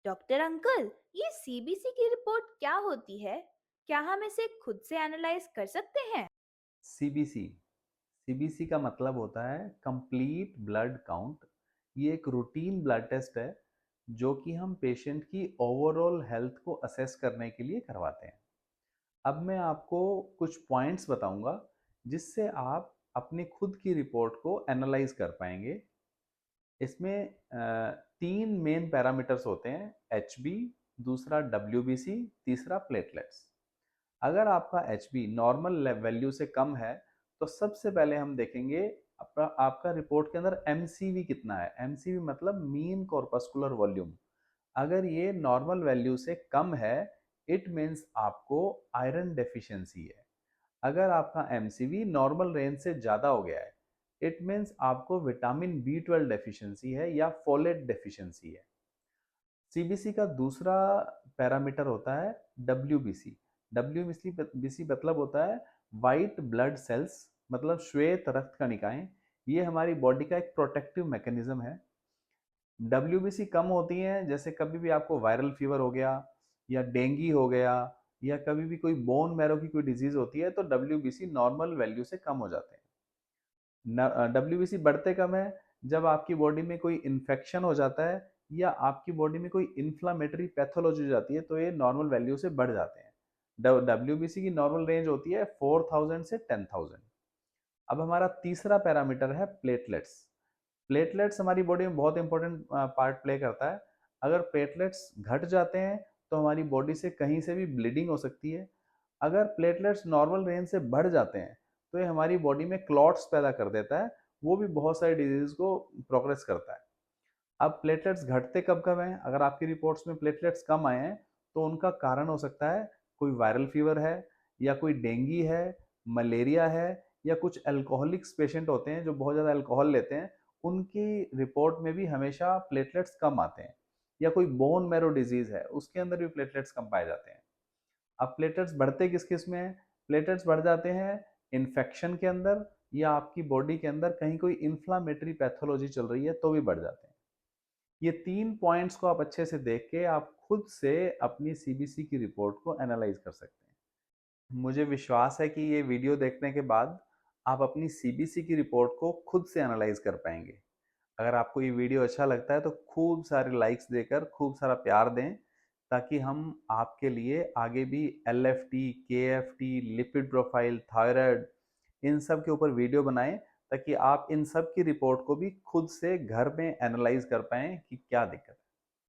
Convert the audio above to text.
Doctor uncle, ये CBC की report क्या होती है? क्या हम इसे खुद से एनालाइज कर सकते हैं? सीबीसी सीबीसी का मतलब होता है कंप्लीट ब्लड काउंट। ये एक रूटीन ब्लड टेस्ट है जो कि हम पेशेंट की ओवरऑल हेल्थ को असेस करने के लिए करवाते हैं। अब मैं आपको कुछ पॉइंट्स बताऊंगा जिससे आप अपनी खुद की रिपोर्ट को एनालाइज कर पाएंगे। इसमें तीन मेन पैरामीटर्स होते हैं: एच बी, दूसरा डब्ल्यू बी सी, तीसरा प्लेटलेट्स। अगर आपका एच बी नॉर्मल वैल्यू से कम है तो सबसे पहले हम देखेंगे आपका रिपोर्ट के अंदर एम कितना है। एम मतलब मीन कॉर्पस्कुलर वॉल्यूम। अगर ये नॉर्मल वैल्यू से कम है, इट मीन्स आपको आयरन डेफिशिएंसी है। अगर आपका एम नॉर्मल रेंज से ज़्यादा हो गया है, इट मीन्स आपको विटामिन बी 12 डेफिशिएंसी है या फोलेट डेफिशिएंसी है। सीबीसी का दूसरा पैरामीटर होता है डब्ल्यूबीसी। डब्ल्यूबीसी मतलब होता है वाइट ब्लड सेल्स, मतलब श्वेत रक्त कणिकाएं। ये हमारी बॉडी का एक प्रोटेक्टिव मैकेनिज्म है। डब्ल्यूबीसी कम होती हैं, जैसे कभी भी आपको वायरल फीवर हो गया या डेंगी हो गया या कभी भी कोई बोन मैरो की कोई डिजीज होती है, तो डब्ल्यूबीसी नॉर्मल वैल्यू से कम हो जाते हैं। डब्ल्यूबीसी बढ़ते कब है? जब आपकी बॉडी में कोई इन्फेक्शन हो जाता है या आपकी बॉडी में कोई इन्फ्लामेटरी पैथोलॉजी हो जाती है, तो ये नॉर्मल वैल्यू से बढ़ जाते हैं। डब्ल्यूबीसी की नॉर्मल रेंज होती है 4000 से 10,000। अब हमारा तीसरा पैरामीटर है प्लेटलेट्स। प्लेटलेट्स हमारी बॉडी में बहुत इंपॉर्टेंट पार्ट प्ले करता है। अगर प्लेटलेट्स घट जाते हैं तो हमारी बॉडी से कहीं से भी ब्लीडिंग हो सकती है। अगर प्लेटलेट्स नॉर्मल रेंज से बढ़ जाते हैं तो ये हमारी बॉडी में क्लॉट्स पैदा कर देता है, वो भी बहुत सारी डिजीज को प्रोग्रेस करता है। अब प्लेटलेट्स घटते कब कब हैं? अगर आपकी रिपोर्ट्स में प्लेटलेट्स कम आए हैं तो उनका कारण हो सकता है कोई वायरल फीवर है या कोई डेंगी है, मलेरिया है, या कुछ अल्कोहलिक्स पेशेंट होते हैं जो बहुत ज़्यादा अल्कोहल लेते हैं, उनकी रिपोर्ट में भी हमेशा प्लेटलेट्स कम आते हैं। या कोई बोन मैरो डिजीज है, उसके अंदर भी प्लेटलेट्स कम पाए जाते हैं। अब प्लेटलेट्स बढ़ते किस किस में हैं? प्लेटलेट्स बढ़ जाते हैं इन्फेक्शन के अंदर, या आपकी बॉडी के अंदर कहीं कोई इन्फ्लामेटरी पैथोलॉजी चल रही है तो भी बढ़ जाते हैं। ये तीन पॉइंट्स को आप अच्छे से देख के आप खुद से अपनी सीबीसी की रिपोर्ट को एनालाइज कर सकते हैं। मुझे विश्वास है कि ये वीडियो देखने के बाद आप अपनी सीबीसी की रिपोर्ट को खुद से एनालाइज कर पाएंगे। अगर आपको ये वीडियो अच्छा लगता है तो खूब सारे लाइक्स देकर खूब सारा प्यार दें, ताकि हम आपके लिए आगे भी L F T, K F T, lipid profile, thyroid, इन सब के ऊपर वीडियो बनाएं, ताकि आप इन सब की रिपोर्ट को भी खुद से घर में एनालाइज कर पाएं कि क्या दिक्कत है।